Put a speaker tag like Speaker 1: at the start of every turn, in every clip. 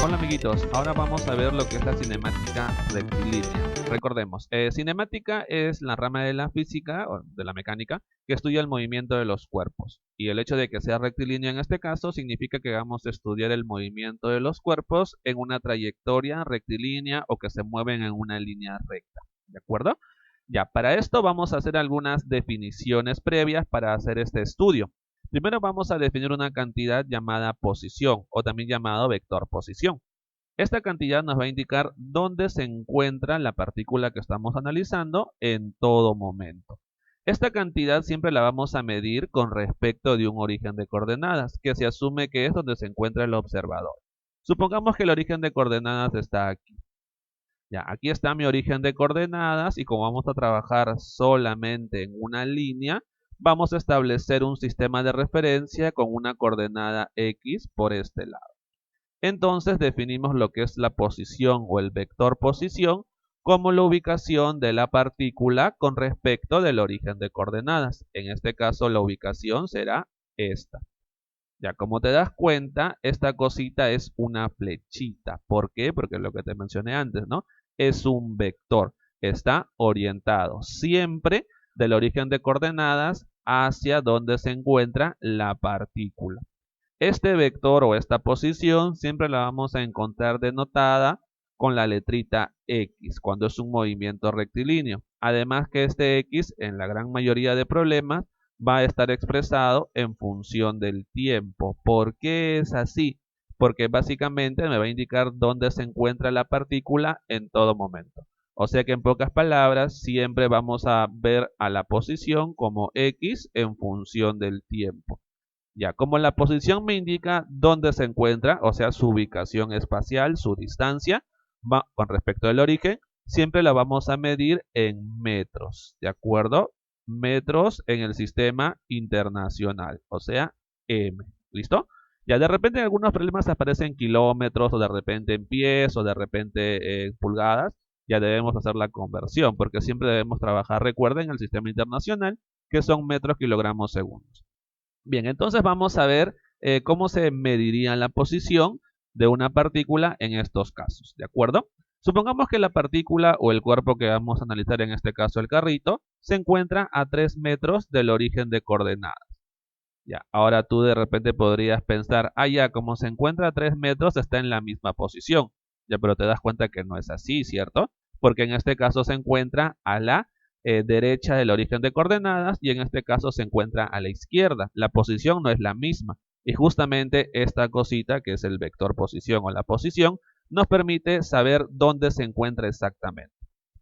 Speaker 1: Hola amiguitos, ahora vamos a ver lo que es la cinemática rectilínea. Recordemos, cinemática es la rama de la física o de la mecánica que estudia el movimiento de los cuerpos. Y el hecho de que sea rectilínea en este caso significa que vamos a estudiar el movimiento de los cuerpos en una trayectoria rectilínea o que se mueven en una línea recta. ¿De acuerdo? Ya, para esto vamos a hacer algunas definiciones previas para hacer este estudio. Primero vamos a definir una cantidad llamada posición o también llamado vector posición. Esta cantidad nos va a indicar dónde se encuentra la partícula que estamos analizando en todo momento. Esta cantidad siempre la vamos a medir con respecto de un origen de coordenadas, que se asume que es donde se encuentra el observador. Supongamos que el origen de coordenadas está aquí. Ya, aquí está mi origen de coordenadas y como vamos a trabajar solamente en una línea, vamos a establecer un sistema de referencia con una coordenada X por este lado. Entonces definimos lo que es la posición o el vector posición como la ubicación de la partícula con respecto del origen de coordenadas. En este caso la ubicación será esta. Ya como te das cuenta, esta cosita es una flechita. ¿Por qué? Porque es lo que te mencioné antes, ¿no? Es un vector. Está orientado siempre del origen de coordenadas hacia donde se encuentra la partícula. Este vector o esta posición siempre la vamos a encontrar denotada con la letrita X cuando es un movimiento rectilíneo. Además que este X en la gran mayoría de problemas va a estar expresado en función del tiempo. ¿Por qué es así? Porque básicamente me va a indicar dónde se encuentra la partícula en todo momento. O sea que en pocas palabras siempre vamos a ver a la posición como X en función del tiempo. Ya, como la posición me indica dónde se encuentra, o sea, su ubicación espacial, su distancia, con respecto al origen, siempre la vamos a medir en metros, ¿de acuerdo? Metros en el sistema internacional, o sea, M, ¿listo? Ya de repente en algunos problemas aparecen kilómetros, o de repente en pies, o de repente en pulgadas, ya debemos hacer la conversión, porque siempre debemos trabajar, recuerden, el sistema internacional, que son metros, kilogramos, segundos. Bien, entonces vamos a ver cómo se mediría la posición de una partícula en estos casos, ¿de acuerdo? Supongamos que la partícula o el cuerpo que vamos a analizar, en este caso el carrito, se encuentra a 3 metros del origen de coordenadas. Ya, ahora tú de repente podrías pensar, ya, como se encuentra a 3 metros, está en la misma posición. Ya, pero te das cuenta que no es así, ¿cierto? Porque en este caso se encuentra a la derecha del origen de coordenadas y en este caso se encuentra a la izquierda. La posición no es la misma. Y justamente esta cosita, que es el vector posición o la posición, nos permite saber dónde se encuentra exactamente.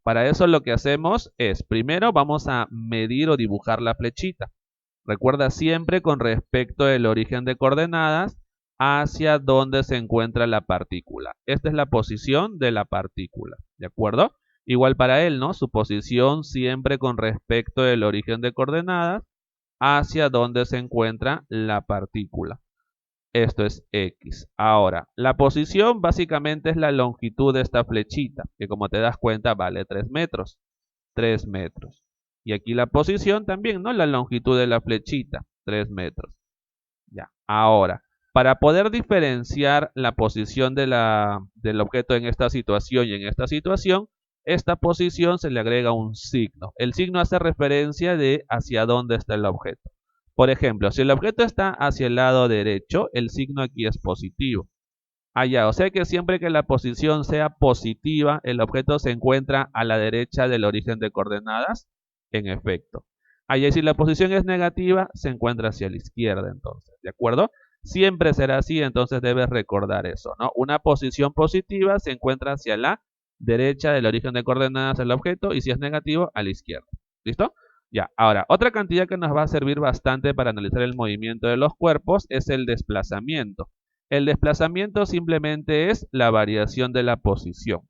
Speaker 1: Para eso lo que hacemos es, primero vamos a medir o dibujar la flechita. Recuerda siempre con respecto del origen de coordenadas hacia dónde se encuentra la partícula. Esta es la posición de la partícula, ¿de acuerdo? Igual para él, ¿no? Su posición siempre con respecto del origen de coordenadas hacia dónde se encuentra la partícula. Esto es X. Ahora, la posición básicamente es la longitud de esta flechita, que como te das cuenta vale 3 metros. 3 metros. Y aquí la posición también, ¿no? La longitud de la flechita, 3 metros. Ya, ahora, para poder diferenciar la posición del objeto en esta situación y en esta situación, esta posición se le agrega un signo. El signo hace referencia de hacia dónde está el objeto. Por ejemplo, si el objeto está hacia el lado derecho, el signo aquí es positivo. O sea que siempre que la posición sea positiva, el objeto se encuentra a la derecha del origen de coordenadas, en efecto. Si la posición es negativa, se encuentra hacia la izquierda entonces, ¿de acuerdo? Siempre será así, entonces debes recordar eso, ¿no? Una posición positiva se encuentra hacia la derecha del origen de coordenadas del objeto y si es negativo, a la izquierda. ¿Listo? Ya, ahora, otra cantidad que nos va a servir bastante para analizar el movimiento de los cuerpos es el desplazamiento. El desplazamiento simplemente es la variación de la posición.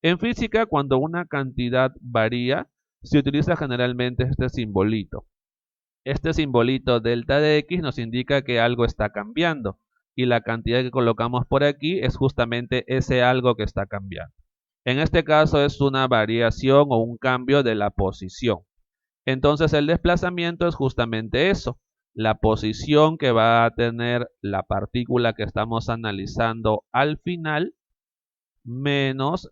Speaker 1: En física, cuando una cantidad varía, se utiliza generalmente este simbolito. Este simbolito delta de x nos indica que algo está cambiando y la cantidad que colocamos por aquí es justamente ese algo que está cambiando. En este caso es una variación o un cambio de la posición. Entonces el desplazamiento es justamente eso. la posición que va a tener la partícula que estamos analizando al final menos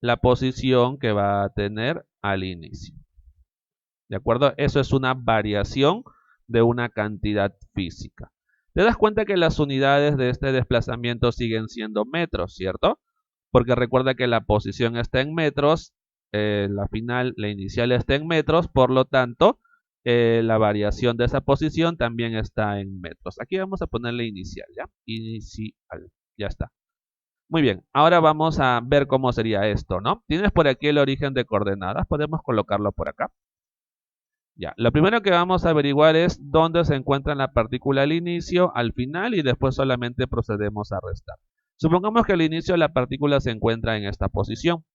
Speaker 1: la posición que va a tener al inicio. ¿De acuerdo? Eso es una variación de una cantidad física. Te das cuenta que las unidades de este desplazamiento siguen siendo metros, ¿cierto? Porque recuerda que la posición está en metros, la inicial está en metros, por lo tanto, la variación de esa posición también está en metros. Aquí vamos a ponerle inicial, ¿ya? Inicial, ya está. Muy bien, ahora vamos a ver cómo sería esto, ¿no? Tienes por aquí el origen de coordenadas, podemos colocarlo por acá. Ya, lo primero que vamos a averiguar es dónde se encuentra la partícula al inicio, al final y después solamente procedemos a restar. Supongamos que al inicio la partícula se encuentra en esta posición.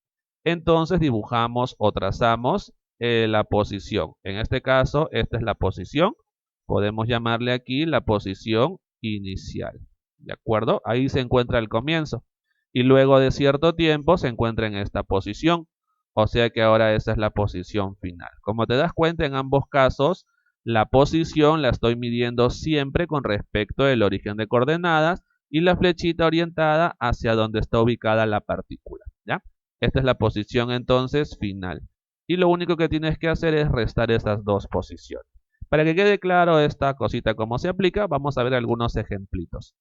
Speaker 1: Entonces dibujamos o trazamos la posición. En este caso, esta es la posición. Podemos llamarle aquí la posición inicial. ¿De acuerdo? Ahí se encuentra el comienzo. Y luego de cierto tiempo se encuentra en esta posición. O sea que ahora esa es la posición final. Como te das cuenta, en ambos casos, la posición la estoy midiendo siempre con respecto al origen de coordenadas y la flechita orientada hacia donde está ubicada la partícula. ¿Ya? Esta es la posición entonces final. Y lo único que tienes que hacer es restar esas dos posiciones. Para que quede claro esta cosita cómo se aplica, vamos a ver algunos ejemplitos.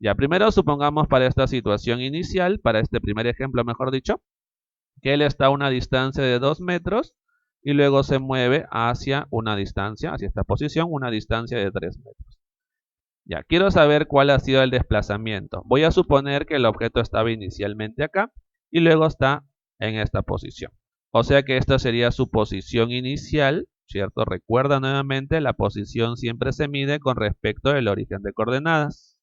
Speaker 1: Ya, primero supongamos para esta situación inicial, para este primer ejemplo mejor dicho, que él está a una distancia de 2 metros y luego se mueve hacia una distancia, hacia esta posición, una distancia de 3 metros. Ya, quiero saber cuál ha sido el desplazamiento. Voy a suponer que el objeto estaba inicialmente acá y luego está en esta posición. O sea que esta sería su posición inicial, ¿cierto? Recuerda nuevamente, la posición siempre se mide con respecto al origen de coordenadas.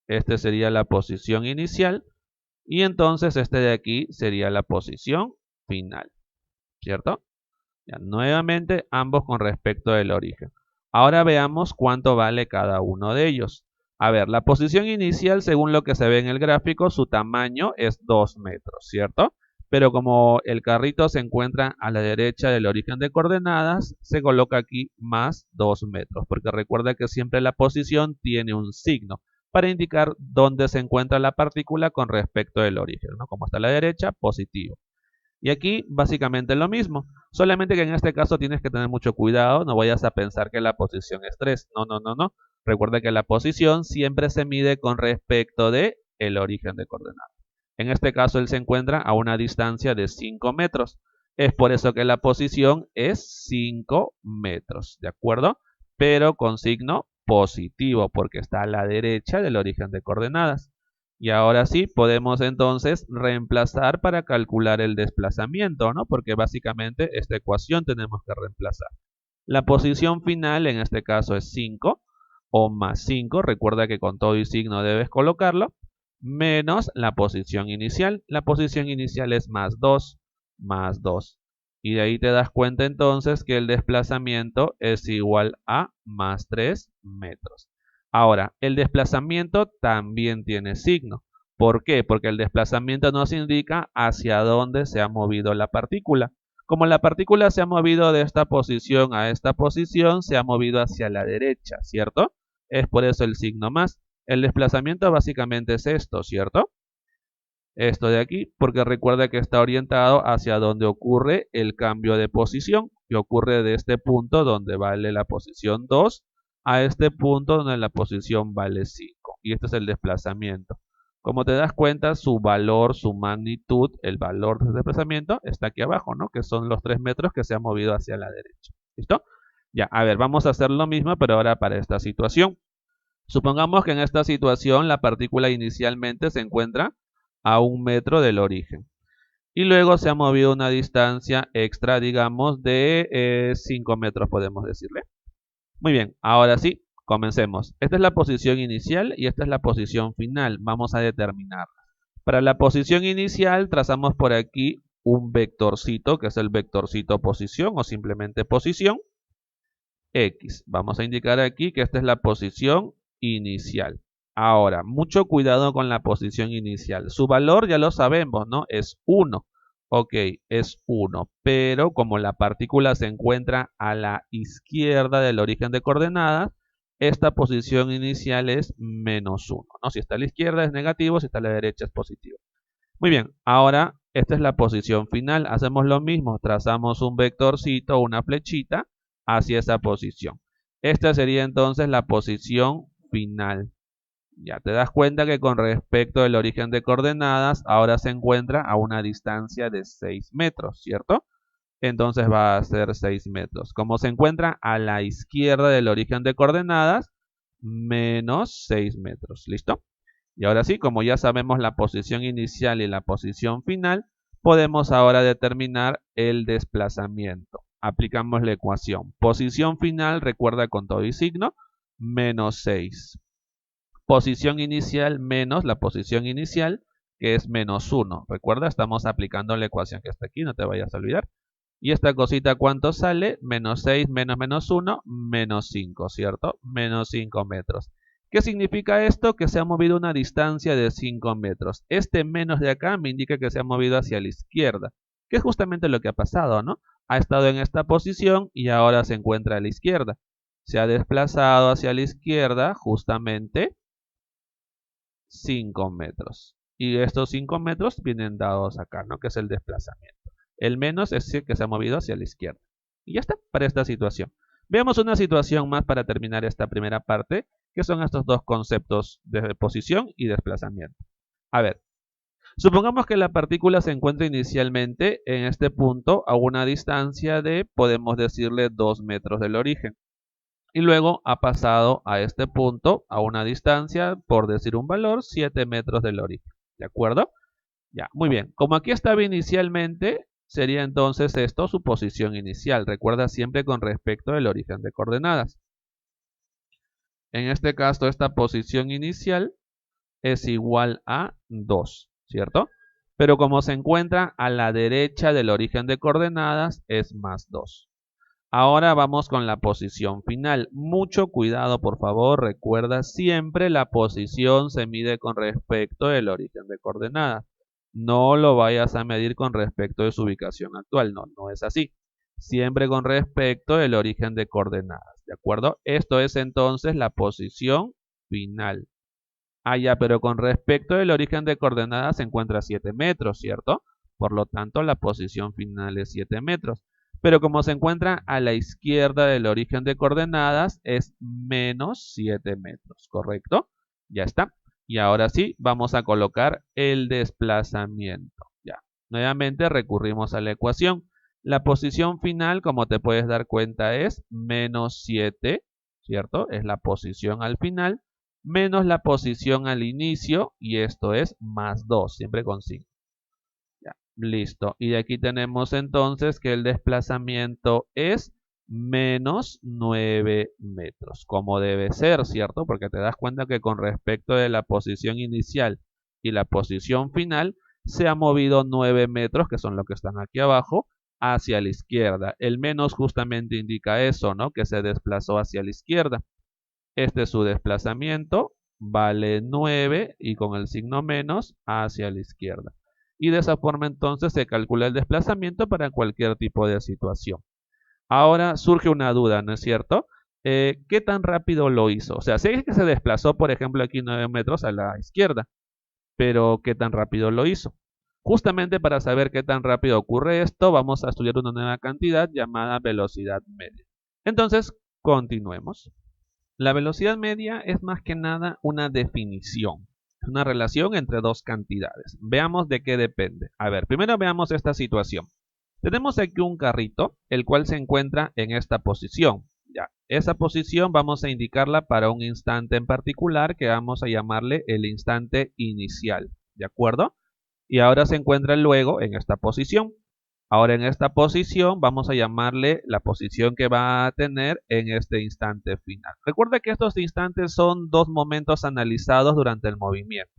Speaker 1: Este sería la posición inicial. Y entonces este de aquí sería la posición final, ¿cierto? Ya, nuevamente ambos con respecto del origen. Ahora veamos cuánto vale cada uno de ellos. A ver, la posición inicial, según lo que se ve en el gráfico, su tamaño es 2 metros, ¿cierto? Pero como el carrito se encuentra a la derecha del origen de coordenadas, se coloca aquí más 2 metros, porque recuerda que siempre la posición tiene un signo para indicar dónde se encuentra la partícula con respecto del origen, ¿no? Como está a la derecha, positivo. Y aquí básicamente lo mismo, solamente que en este caso tienes que tener mucho cuidado, no vayas a pensar que la posición es 3, no. Recuerda que la posición siempre se mide con respecto de el origen de coordenadas. En este caso él se encuentra a una distancia de 5 metros. Es por eso que la posición es 5 metros, ¿de acuerdo? Pero con signo positivo, porque está a la derecha del origen de coordenadas. Y ahora sí, podemos entonces reemplazar para calcular el desplazamiento, ¿no? Porque básicamente esta ecuación tenemos que reemplazar. La posición final en este caso es 5 o más 5, recuerda que con todo y signo debes colocarlo, menos la posición inicial. La posición inicial es más 2, más 2. Y de ahí te das cuenta entonces que el desplazamiento es igual a más 3 metros. Ahora, el desplazamiento también tiene signo. ¿Por qué? Porque el desplazamiento nos indica hacia dónde se ha movido la partícula. Como la partícula se ha movido de esta posición a esta posición, se ha movido hacia la derecha, ¿cierto? Es por eso el signo más. El desplazamiento básicamente es esto, ¿cierto? Esto de aquí, porque recuerda que está orientado hacia donde ocurre el cambio de posición, que ocurre de este punto donde vale la posición 2 a este punto donde la posición vale 5. Y este es el desplazamiento. Como te das cuenta, su valor, su magnitud, el valor del desplazamiento está aquí abajo, ¿no? Que son los 3 metros que se ha movido hacia la derecha. ¿Listo? Ya, a ver, vamos a hacer lo mismo, pero ahora para esta situación. Supongamos que en esta situación la partícula inicialmente se encuentra a 1 metro del origen. Y luego se ha movido una distancia extra, digamos, de 5 metros, podemos decirle. Muy bien, ahora sí, comencemos. Esta es la posición inicial y esta es la posición final. Vamos a determinarla. Para la posición inicial trazamos por aquí un vectorcito, que es el vectorcito posición o simplemente posición. X. Vamos a indicar aquí que esta es la posición inicial. Ahora, mucho cuidado con la posición inicial. Su valor ya lo sabemos, ¿no? Es 1. Ok, es 1, pero como la partícula se encuentra a la izquierda del origen de coordenadas, esta posición inicial es menos 1, ¿no? Si está a la izquierda es negativo, si está a la derecha es positivo. Muy bien, ahora esta es la posición final. Hacemos lo mismo, trazamos un vectorcito, una flechita hacia esa posición. Esta sería entonces la posición final. Ya te das cuenta que con respecto al origen de coordenadas, ahora se encuentra a una distancia de 6 metros, ¿cierto? Entonces va a ser 6 metros. Como se encuentra a la izquierda del origen de coordenadas, menos 6 metros. ¿Listo? Y ahora sí, como ya sabemos la posición inicial y la posición final, podemos ahora determinar el desplazamiento. Aplicamos la ecuación. Posición final, recuerda con todo y signo, menos 6. Posición inicial menos la posición inicial, que es menos 1. Recuerda, estamos aplicando la ecuación que está aquí, no te vayas a olvidar. Y esta cosita, ¿cuánto sale? Menos 6 menos menos 1, menos 5, ¿cierto? Menos 5 metros. ¿Qué significa esto? Que se ha movido una distancia de 5 metros. Este menos de acá me indica que se ha movido hacia la izquierda, que es justamente lo que ha pasado, ¿no? Ha estado en esta posición y ahora se encuentra a la izquierda. Se ha desplazado hacia la izquierda justamente 5 metros. Y estos 5 metros vienen dados acá, ¿no? Que es el desplazamiento. El menos es el que se ha movido hacia la izquierda. Y ya está, para esta situación. Veamos una situación más para terminar esta primera parte, que son estos dos conceptos de posición y desplazamiento. A ver, supongamos que la partícula se encuentra inicialmente en este punto a una distancia de, podemos decirle, 2 metros del origen. Y luego ha pasado a este punto a una distancia, por decir un valor, 7 metros del origen. ¿De acuerdo? Ya, muy bien. Como aquí estaba inicialmente, sería entonces esto su posición inicial. Recuerda siempre con respecto al origen de coordenadas. En este caso, esta posición inicial es igual a 2, ¿cierto? Pero como se encuentra a la derecha del origen de coordenadas, es más 2. Ahora vamos con la posición final. Mucho cuidado, por favor. Recuerda siempre la posición se mide con respecto al origen de coordenadas. No lo vayas a medir con respecto de su ubicación actual. No, no es así. Siempre con respecto al origen de coordenadas. ¿De acuerdo? Esto es entonces la posición final. Ah, ya, pero con respecto al origen de coordenadas se encuentra a 7 metros, ¿cierto? Por lo tanto, la posición final es 7 metros. Pero como se encuentra a la izquierda del origen de coordenadas, es menos 7 metros, ¿correcto? Ya está. Y ahora sí, vamos a colocar el desplazamiento. Ya. Nuevamente recurrimos a la ecuación. La posición final, como te puedes dar cuenta, es menos 7, ¿cierto? Es la posición al final, menos la posición al inicio, y esto es más 2, siempre con 5. Ya, listo. Y de aquí tenemos entonces que el desplazamiento es menos 9 metros, como debe ser, ¿cierto? Porque te das cuenta que con respecto de la posición inicial y la posición final, se ha movido 9 metros, que son los que están aquí abajo, hacia la izquierda. El menos justamente indica eso, ¿no? Que se desplazó hacia la izquierda. Este es su desplazamiento, vale 9 y con el signo menos hacia la izquierda. Y de esa forma entonces se calcula el desplazamiento para cualquier tipo de situación. Ahora surge una duda, ¿no es cierto? ¿Qué tan rápido lo hizo? O sea, sé que se desplazó, por ejemplo, aquí 9 metros a la izquierda, pero ¿qué tan rápido lo hizo? Justamente para saber qué tan rápido ocurre esto, vamos a estudiar una nueva cantidad llamada velocidad media. Entonces, continuemos. La velocidad media es más que nada una definición, una relación entre dos cantidades. Veamos de qué depende. A ver, primero veamos esta situación. Tenemos aquí un carrito, el cual se encuentra en esta posición. Ya, esa posición vamos a indicarla para un instante en particular que vamos a llamarle el instante inicial. ¿De acuerdo? Y ahora se encuentra luego en esta posición. Ahora en esta posición vamos a llamarle la posición que va a tener en este instante final. Recuerda que estos instantes son dos momentos analizados durante el movimiento.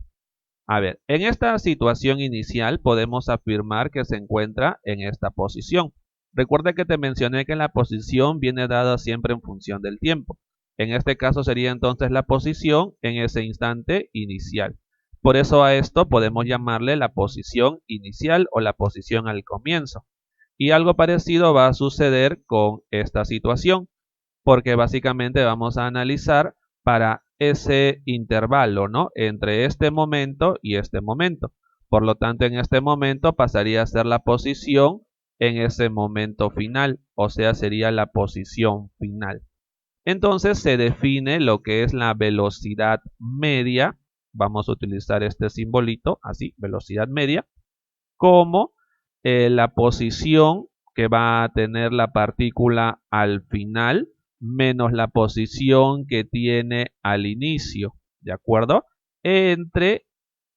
Speaker 1: A ver, en esta situación inicial podemos afirmar que se encuentra en esta posición. Recuerda que te mencioné que la posición viene dada siempre en función del tiempo. En este caso sería entonces la posición en ese instante inicial. Por eso a esto podemos llamarle la posición inicial o la posición al comienzo. Y algo parecido va a suceder con esta situación, porque básicamente vamos a analizar para ese intervalo, ¿no? Entre este momento y este momento. Por lo tanto, en este momento pasaría a ser la posición en ese momento final, o sea, sería la posición final. Entonces se define lo que es la velocidad media, vamos a utilizar este simbolito, así, velocidad media, como la posición que va a tener la partícula al final menos la posición que tiene al inicio, ¿de acuerdo? Entre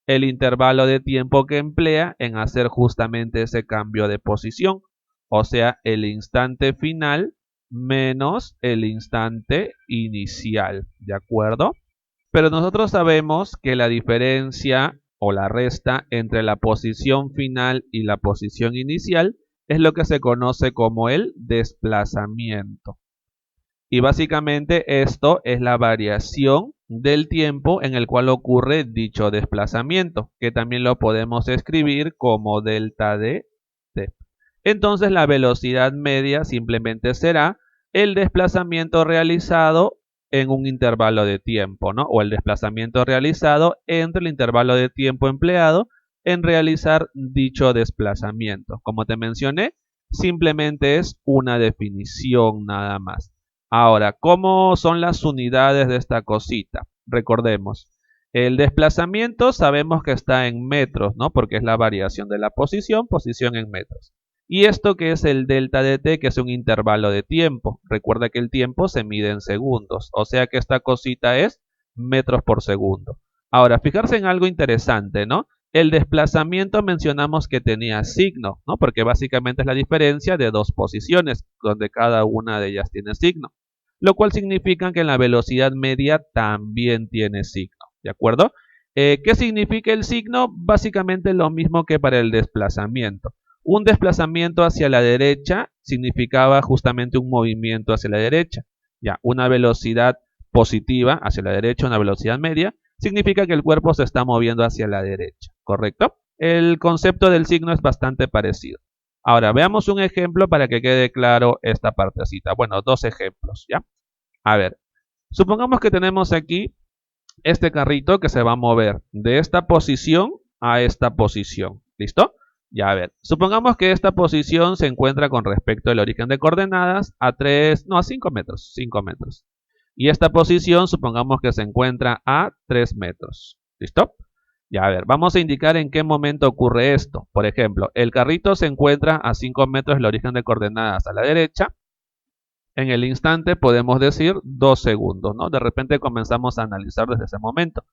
Speaker 1: el intervalo de tiempo que emplea en hacer justamente ese cambio de posición, o sea, el instante final menos el instante inicial, ¿de acuerdo? Pero nosotros sabemos que la diferencia o la resta entre la posición final y la posición inicial es lo que se conoce como el desplazamiento. Y básicamente esto es la variación del tiempo en el cual ocurre dicho desplazamiento, que también lo podemos escribir como delta de t. Entonces la velocidad media simplemente será el desplazamiento realizado en un intervalo de tiempo, ¿no? O el desplazamiento realizado entre el intervalo de tiempo empleado en realizar dicho desplazamiento. Como te mencioné, simplemente es una definición nada más. Ahora, ¿cómo son las unidades de esta cosita? Recordemos, el desplazamiento sabemos que está en metros, ¿no? Porque es la variación de la posición en metros. Y esto que es el delta de t, que es un intervalo de tiempo. Recuerda que el tiempo se mide en segundos, o sea que esta cosita es metros por segundo. Ahora, fijarse en algo interesante, ¿no? El desplazamiento mencionamos que tenía signo, ¿no? Porque básicamente es la diferencia de dos posiciones, donde cada una de ellas tiene signo. Lo cual significa que la velocidad media también tiene signo, ¿de acuerdo? ¿Qué significa el signo? Básicamente lo mismo que para el desplazamiento. Un desplazamiento hacia la derecha significaba justamente un movimiento hacia la derecha. Ya, una velocidad positiva hacia la derecha, una velocidad media, significa que el cuerpo se está moviendo hacia la derecha, ¿correcto? El concepto del signo es bastante parecido. Ahora, veamos un ejemplo para que quede claro esta partecita. Bueno, dos ejemplos, ¿ya? A ver, supongamos que tenemos aquí este carrito que se va a mover de esta posición a esta posición, ¿listo? Ya, a ver, supongamos que esta posición se encuentra con respecto al origen de coordenadas a 5 metros, 5 metros. Y esta posición supongamos que se encuentra a 3 metros, ¿listo? Ya, a ver, vamos a indicar en qué momento ocurre esto. Por ejemplo, el carrito se encuentra a 5 metros del origen de coordenadas a la derecha. En el instante podemos decir 2 segundos, ¿no? De repente comenzamos a analizar desde ese momento.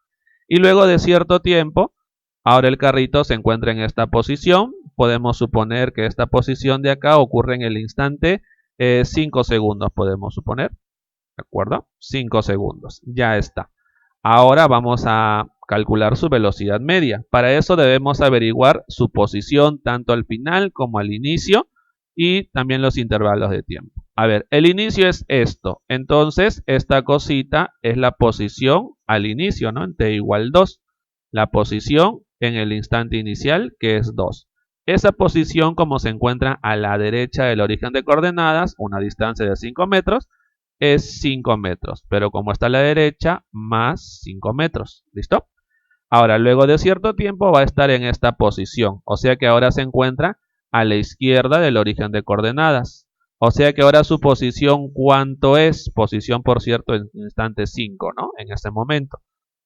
Speaker 1: Y luego de cierto tiempo, ahora el carrito se encuentra en esta posición. Podemos suponer que esta posición de acá ocurre en el instante 5 segundos, podemos suponer. ¿De acuerdo? 5 segundos. Ya está. Ahora vamos a calcular su velocidad media. Para eso debemos averiguar su posición tanto al final como al inicio y también los intervalos de tiempo. A ver, el inicio es esto. Entonces, esta cosita es la posición al inicio, ¿no? En t igual 2. La posición en el instante inicial, que es 2. Esa posición, como se encuentra a la derecha del origen de coordenadas, una distancia de 5 metros, es 5 metros. Pero como está a la derecha, más 5 metros. ¿Listo? Ahora, luego de cierto tiempo va a estar en esta posición. O sea que ahora se encuentra a la izquierda del origen de coordenadas. O sea que ahora su posición, ¿cuánto es? Posición, por cierto, en instante 5, ¿no? En este momento.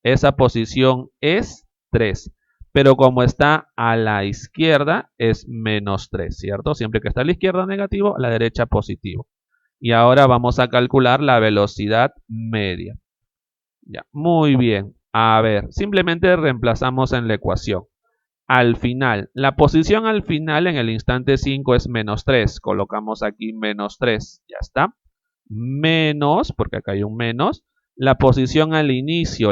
Speaker 1: Esa posición es 3. Pero como está a la izquierda, es menos 3, ¿cierto? Siempre que está a la izquierda negativo, a la derecha positivo. Y ahora vamos a calcular la velocidad media. Ya, muy bien. A ver, simplemente reemplazamos en la ecuación. Al final, la posición al final en el instante 5 es menos 3. Colocamos aquí menos 3. Ya está. Menos, porque acá hay un menos. La posición al inicio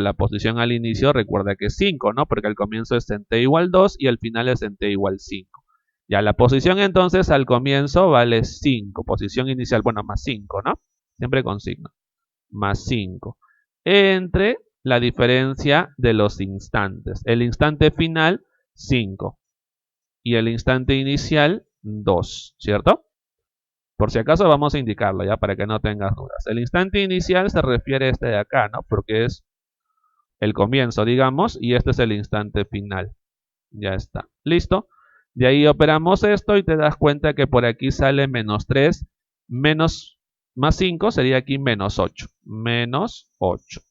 Speaker 1: recuerda que es 5, ¿no? Porque al comienzo es en t igual 2 y al final es en t igual 5. Ya la posición entonces al comienzo vale 5. Posición inicial, bueno, más 5, ¿no? Siempre con signo. Más 5. Entre la diferencia de los instantes. El instante final, 5. Y el instante inicial, 2, ¿cierto? Por si acaso vamos a indicarlo ya para que no tengas dudas. El instante inicial se refiere a este de acá, ¿no? Porque es el comienzo, digamos, y este es el instante final. Ya está. ¿Listo? De ahí operamos esto y te das cuenta que por aquí sale menos 3, menos más 5 sería aquí menos 8. Menos 8.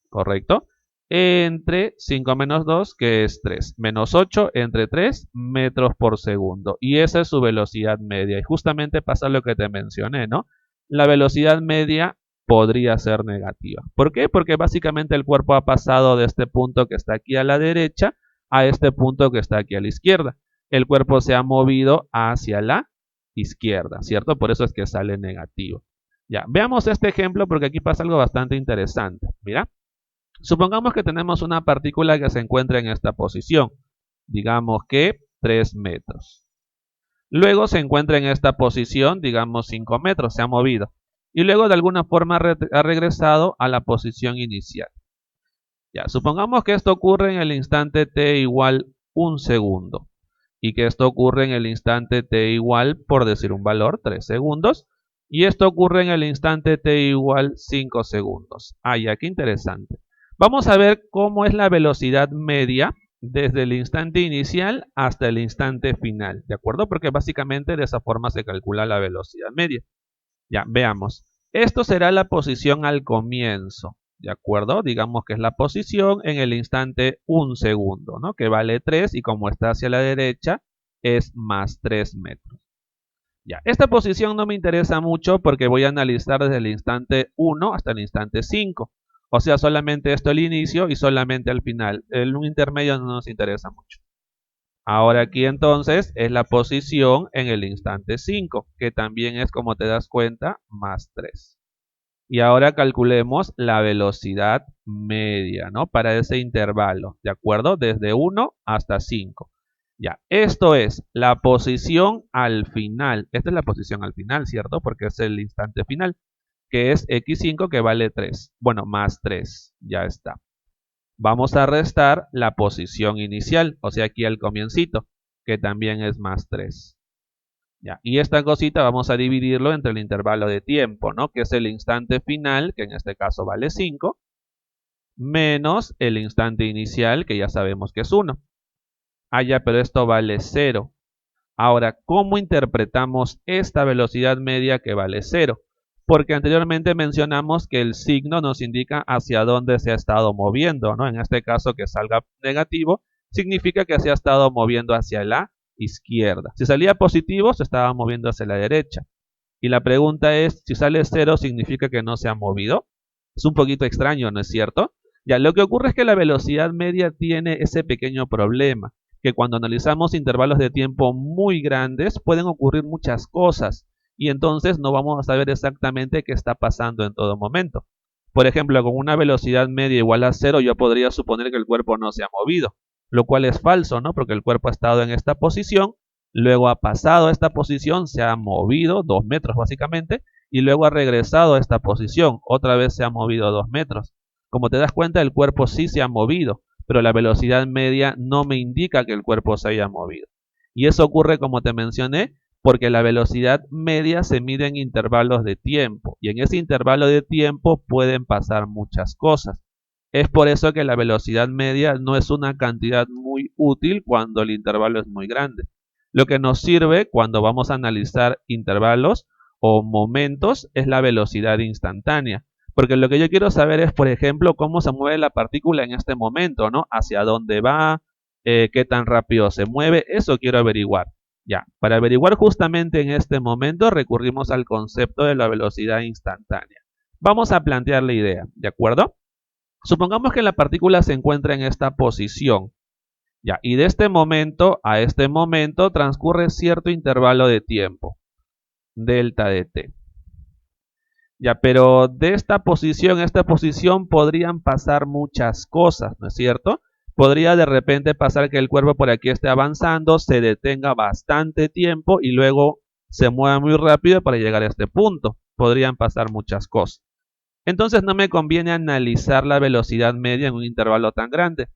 Speaker 1: ¿Correcto? Entre 5 menos 2, que es 3. Menos 8 entre 3 metros por segundo. Y esa es su velocidad media. Y justamente pasa lo que te mencioné, ¿no? La velocidad media podría ser negativa. ¿Por qué? Porque básicamente el cuerpo ha pasado de este punto que está aquí a la derecha a este punto que está aquí a la izquierda. El cuerpo se ha movido hacia la izquierda, ¿cierto? Por eso es que sale negativo. Ya, veamos este ejemplo porque aquí pasa algo bastante interesante. Mira, supongamos que tenemos una partícula que se encuentra en esta posición. Digamos que 3 metros. Luego se encuentra en esta posición, digamos 5 metros, se ha movido. Y luego de alguna forma ha regresado a la posición inicial. Ya, supongamos que esto ocurre en el instante t igual 1 segundo. Y que esto ocurre en el instante t igual, por decir un valor, 3 segundos. Y esto ocurre en el instante t igual 5 segundos. Ah, ya, qué interesante. Vamos a ver cómo es la velocidad media desde el instante inicial hasta el instante final. ¿De acuerdo? Porque básicamente de esa forma se calcula la velocidad media. Ya, veamos. Esto será la posición al comienzo. ¿De acuerdo? Digamos que es la posición en el instante 1 segundo, ¿no? Que vale 3 y como está hacia la derecha es más 3 metros. Ya, esta posición no me interesa mucho porque voy a analizar desde el instante 1 hasta el instante 5. O sea, solamente esto el inicio y solamente al final. El intermedio no nos interesa mucho. Ahora aquí entonces es la posición en el instante 5, que también es, como te das cuenta, más 3. Y ahora calculemos la velocidad media, ¿no? Para ese intervalo, ¿de acuerdo? Desde 1 hasta 5. Ya, esto es la posición al final. Esta es la posición al final, ¿cierto? Porque es el instante final, que es x5 que vale 3. Bueno, más 3, ya está. Vamos a restar la posición inicial, o sea, aquí al comiencito, que también es más 3. Ya, y esta cosita vamos a dividirlo entre el intervalo de tiempo, ¿no? Que es el instante final, que en este caso vale 5, menos el instante inicial, que ya sabemos que es 1. Ah, ya, pero esto vale 0. Ahora, ¿cómo interpretamos esta velocidad media que vale 0? Porque anteriormente mencionamos que el signo nos indica hacia dónde se ha estado moviendo, ¿no? En este caso, que salga negativo, significa que se ha estado moviendo hacia la izquierda. Si salía positivo, se estaba moviendo hacia la derecha. Y la pregunta es, si sale 0, ¿significa que no se ha movido? Es un poquito extraño, ¿no es cierto? Ya, lo que ocurre es que la velocidad media tiene ese pequeño problema, que cuando analizamos intervalos de tiempo muy grandes pueden ocurrir muchas cosas y entonces no vamos a saber exactamente qué está pasando en todo momento. Por ejemplo, con una velocidad media igual a 0 yo podría suponer que el cuerpo no se ha movido, lo cual es falso, ¿no? Porque el cuerpo ha estado en esta posición, luego ha pasado a esta posición, se ha movido 2 metros básicamente y luego ha regresado a esta posición, otra vez se ha movido 2 metros. Como te das cuenta, el cuerpo sí se ha movido, pero la velocidad media no me indica que el cuerpo se haya movido. Y eso ocurre, como te mencioné, porque la velocidad media se mide en intervalos de tiempo, y en ese intervalo de tiempo pueden pasar muchas cosas. Es por eso que la velocidad media no es una cantidad muy útil cuando el intervalo es muy grande. Lo que nos sirve cuando vamos a analizar intervalos o momentos es la velocidad instantánea. Porque lo que yo quiero saber es, por ejemplo, cómo se mueve la partícula en este momento, ¿no? Hacia dónde va, qué tan rápido se mueve, eso quiero averiguar. Ya, para averiguar justamente en este momento recurrimos al concepto de la velocidad instantánea. Vamos a plantear la idea, ¿de acuerdo? Supongamos que la partícula se encuentra en esta posición. Ya, y de este momento a este momento transcurre cierto intervalo de tiempo, delta de t. Ya, pero de esta posición a esta posición podrían pasar muchas cosas, ¿no es cierto? Podría de repente pasar que el cuerpo por aquí esté avanzando, se detenga bastante tiempo y luego se mueva muy rápido para llegar a este punto. Podrían pasar muchas cosas. Entonces no me conviene analizar la velocidad media en un intervalo tan grande.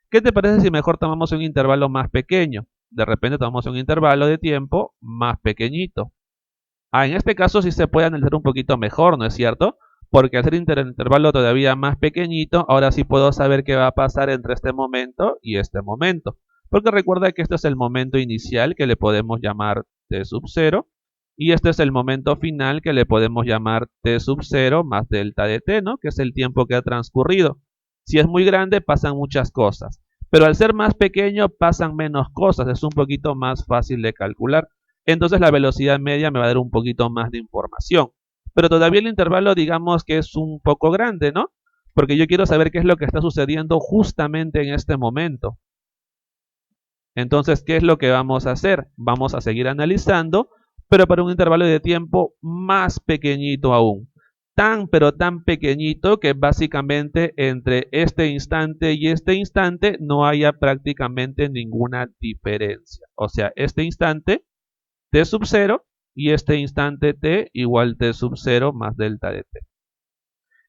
Speaker 1: ¿Qué te parece si mejor tomamos un intervalo más pequeño? De repente tomamos un intervalo de tiempo más pequeñito. En este caso sí se puede analizar un poquito mejor, ¿no es cierto? Porque al ser intervalo todavía más pequeñito, ahora sí puedo saber qué va a pasar entre este momento y este momento. Porque recuerda que este es el momento inicial que le podemos llamar t sub 0 y este es el momento final que le podemos llamar t sub 0 más delta de t, ¿no? Que es el tiempo que ha transcurrido. Si es muy grande pasan muchas cosas, pero al ser más pequeño pasan menos cosas, es un poquito más fácil de calcular. Entonces la velocidad media me va a dar un poquito más de información. Pero todavía el intervalo digamos que es un poco grande, ¿no? Porque yo quiero saber qué es lo que está sucediendo justamente en este momento. Entonces, ¿qué es lo que vamos a hacer? Vamos a seguir analizando, pero para un intervalo de tiempo más pequeñito aún. Pero tan pequeñito que básicamente entre este instante y este instante no haya prácticamente ninguna diferencia. O sea, este instante t sub 0 y este instante t igual t sub 0 más delta de t.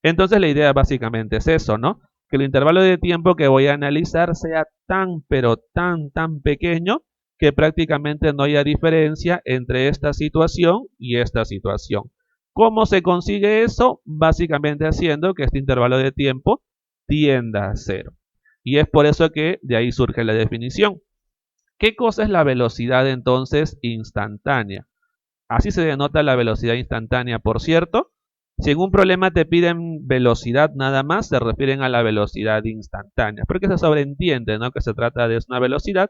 Speaker 1: Entonces la idea básicamente es eso, ¿no? Que el intervalo de tiempo que voy a analizar sea tan pero tan pequeño que prácticamente no haya diferencia entre esta situación y esta situación. ¿Cómo se consigue eso? Básicamente haciendo que este intervalo de tiempo tienda a 0. Y es por eso que de ahí surge la definición. ¿Qué cosa es la velocidad entonces instantánea? Así se denota la velocidad instantánea, por cierto. Si en un problema te piden velocidad nada más, se refieren a la velocidad instantánea, porque se sobreentiende, ¿no? Que se trata de una velocidad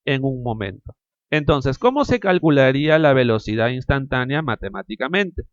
Speaker 1: en un momento. Entonces, ¿cómo se calcularía la velocidad instantánea matemáticamente?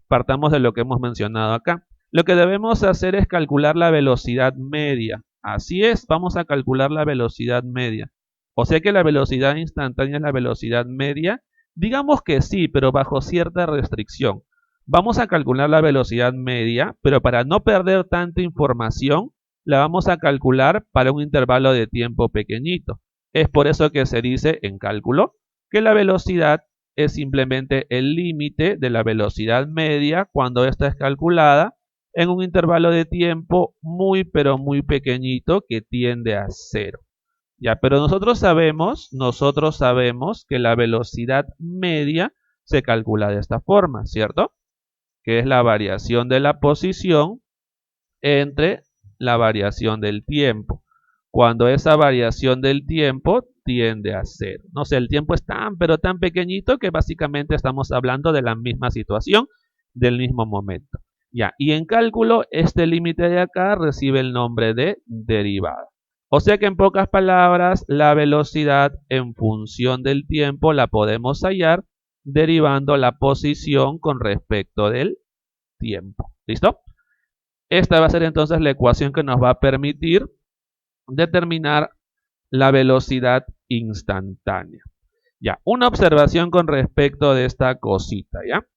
Speaker 1: Partamos de lo que hemos mencionado acá. Lo que debemos hacer es calcular la velocidad media. Así es, vamos a calcular la velocidad media. O sea que la velocidad instantánea es la velocidad media. Digamos que sí, pero bajo cierta restricción. Vamos a calcular la velocidad media, pero para no perder tanta información, la vamos a calcular para un intervalo de tiempo pequeñito. Es por eso que se dice en cálculo que la velocidad es simplemente el límite de la velocidad media cuando esta es calculada en un intervalo de tiempo muy pero muy pequeñito que tiende a 0. Ya, pero nosotros sabemos que la velocidad media se calcula de esta forma, ¿cierto? Que es la variación de la posición entre la variación del tiempo. Cuando esa variación del tiempo tiende a 0. No sé, el tiempo es pero tan pequeñito que básicamente estamos hablando de la misma situación, del mismo momento. Ya, y en cálculo, este límite de acá recibe el nombre de derivada. O sea que en pocas palabras, la velocidad en función del tiempo la podemos hallar derivando la posición con respecto del tiempo. ¿Listo? Esta va a ser entonces la ecuación que nos va a permitir determinar la velocidad instantánea. Ya, una observación con respecto de esta cosita, ¿ya?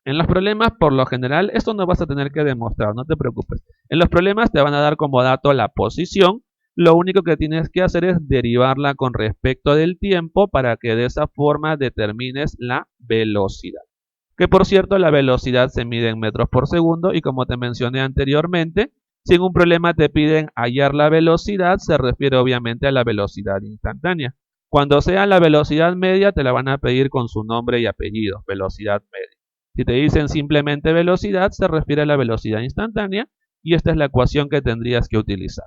Speaker 1: En los problemas, por lo general, esto no vas a tener que demostrar, no te preocupes. En los problemas te van a dar como dato la posición. Lo único que tienes que hacer es derivarla con respecto del tiempo para que de esa forma determines la velocidad. Que por cierto, la velocidad se mide en metros por segundo y como te mencioné anteriormente, si en un problema te piden hallar la velocidad, se refiere obviamente a la velocidad instantánea. Cuando sea la velocidad media, te la van a pedir con su nombre y apellido, velocidad media. Si te dicen simplemente velocidad, se refiere a la velocidad instantánea y esta es la ecuación que tendrías que utilizar.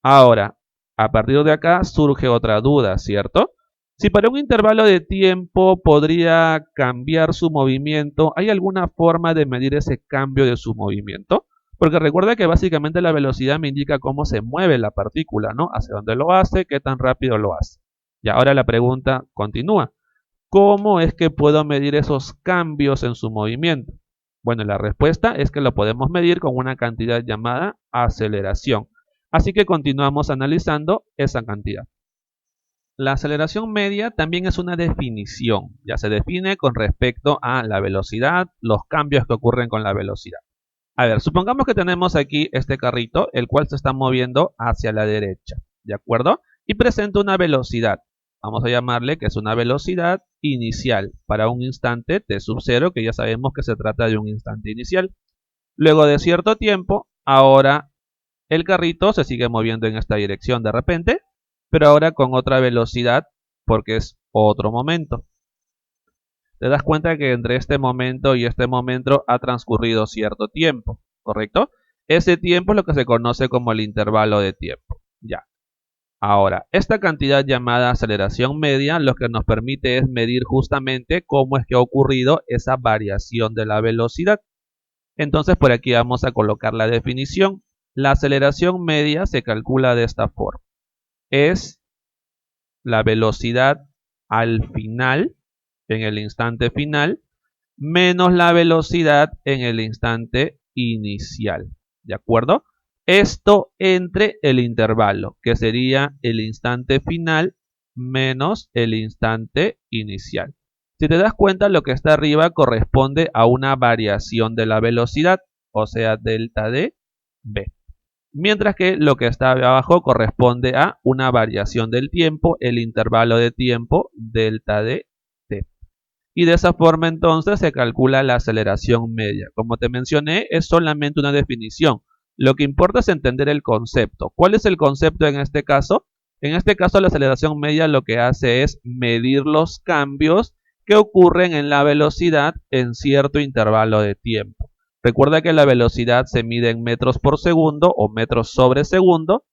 Speaker 1: Ahora, a partir de acá surge otra duda, ¿cierto? Si para un intervalo de tiempo podría cambiar su movimiento, ¿hay alguna forma de medir ese cambio de su movimiento? Porque recuerda que básicamente la velocidad me indica cómo se mueve la partícula, ¿no? Hacia dónde lo hace, qué tan rápido lo hace. Y ahora la pregunta continúa. ¿Cómo es que puedo medir esos cambios en su movimiento? Bueno, la respuesta es que lo podemos medir con una cantidad llamada aceleración. Así que continuamos analizando esa cantidad. La aceleración media también es una definición. Ya se define con respecto a la velocidad, los cambios que ocurren con la velocidad. A ver, supongamos que tenemos aquí este carrito, el cual se está moviendo hacia la derecha, ¿de acuerdo? Y presenta una velocidad. Vamos a llamarle que es una velocidad inicial para un instante t sub 0, que ya sabemos que se trata de un instante inicial. Luego de cierto tiempo, ahora el carrito se sigue moviendo en esta dirección de repente, pero ahora con otra velocidad porque es otro momento. Te das cuenta que entre este momento y este momento ha transcurrido cierto tiempo, ¿correcto? Ese tiempo es lo que se conoce como el intervalo de tiempo. Ya. Ahora, esta cantidad llamada aceleración media lo que nos permite es medir justamente cómo es que ha ocurrido esa variación de la velocidad. Entonces por aquí vamos a colocar la definición. La aceleración media se calcula de esta forma. Es la velocidad al final, en el instante final, menos la velocidad en el instante inicial. ¿De acuerdo? Esto entre el intervalo, que sería el instante final menos el instante inicial. Si te das cuenta, lo que está arriba corresponde a una variación de la velocidad, o sea, delta de v. Mientras que lo que está abajo corresponde a una variación del tiempo, el intervalo de tiempo, delta de t. Y de esa forma entonces se calcula la aceleración media. Como te mencioné, es solamente una definición. Lo que importa es entender el concepto. ¿Cuál es el concepto en este caso? En este caso la aceleración media lo que hace es medir los cambios que ocurren en la velocidad en cierto intervalo de tiempo. Recuerda que la velocidad se mide en metros por segundo o metros sobre segundo.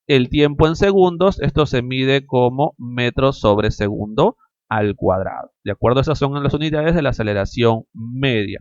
Speaker 1: El tiempo en segundos, esto se mide como metros sobre segundo al cuadrado. ¿De acuerdo? Esas son las unidades de la aceleración media.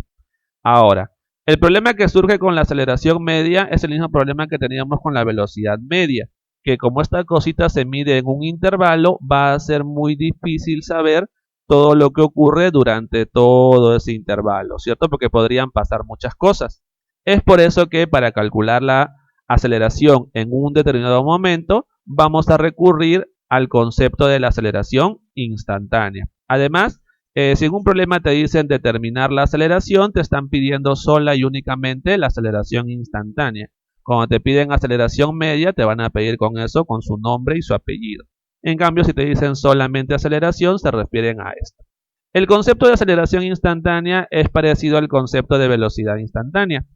Speaker 1: Ahora, el problema que surge con la aceleración media es el mismo problema que teníamos con la velocidad media, que como esta cosita se mide en un intervalo, va a ser muy difícil saber todo lo que ocurre durante todo ese intervalo, ¿cierto? Porque podrían pasar muchas cosas. Es por eso que para calcular la aceleración en un determinado momento, vamos a recurrir al concepto de la aceleración instantánea. Además, si en un problema te dicen determinar la aceleración, te están pidiendo sola y únicamente la aceleración instantánea. Cuando te piden aceleración media, te van a pedir con eso, con su nombre y su apellido. En cambio, si te dicen solamente aceleración, se refieren a esto. El concepto de aceleración instantánea es parecido al concepto de velocidad instantánea.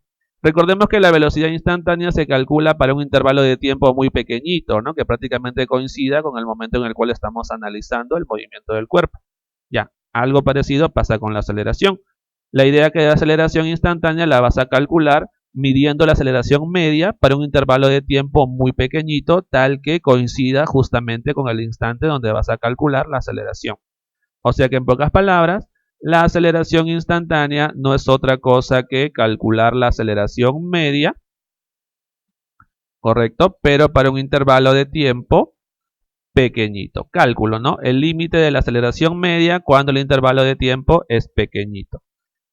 Speaker 1: Recordemos que la velocidad instantánea se calcula para un intervalo de tiempo muy pequeñito, ¿no? Que prácticamente coincida con el momento en el cual estamos analizando el movimiento del cuerpo. Ya, algo parecido pasa con la aceleración. La idea que de aceleración instantánea la vas a calcular midiendo la aceleración media para un intervalo de tiempo muy pequeñito, tal que coincida justamente con el instante donde vas a calcular la aceleración. O sea que en pocas palabras, la aceleración instantánea no es otra cosa que calcular la aceleración media, ¿correcto? Pero para un intervalo de tiempo pequeñito. Cálculo, ¿no? El límite de la aceleración media cuando el intervalo de tiempo es pequeñito.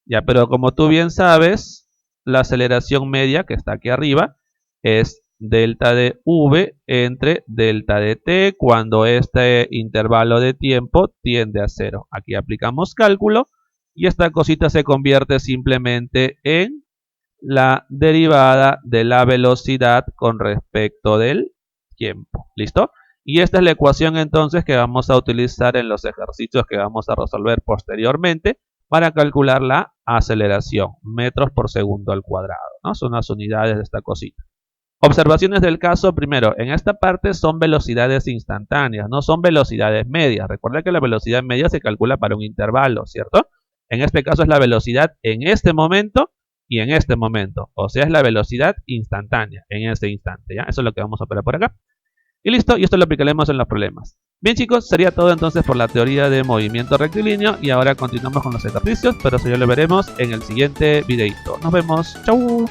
Speaker 1: Ya, pero como tú bien sabes, la aceleración media que está aquí arriba es delta de v entre delta de t cuando este intervalo de tiempo tiende a 0. Aquí aplicamos cálculo y esta cosita se convierte simplemente en la derivada de la velocidad con respecto del tiempo. ¿Listo? Y esta es la ecuación entonces que vamos a utilizar en los ejercicios que vamos a resolver posteriormente para calcular la aceleración, metros por segundo al cuadrado, ¿no? Son las unidades de esta cosita. Observaciones del caso, primero, en esta parte son velocidades instantáneas, no son velocidades medias. Recuerda que la velocidad media se calcula para un intervalo, ¿cierto? En este caso es la velocidad en este momento y en este momento. O sea, es la velocidad instantánea en este instante, ¿ya? Eso es lo que vamos a operar por acá. Y listo, y esto lo aplicaremos en los problemas. Bien chicos, sería todo entonces por la teoría de movimiento rectilíneo y ahora continuamos con los ejercicios, pero eso ya lo veremos en el siguiente videito. Nos vemos, chau.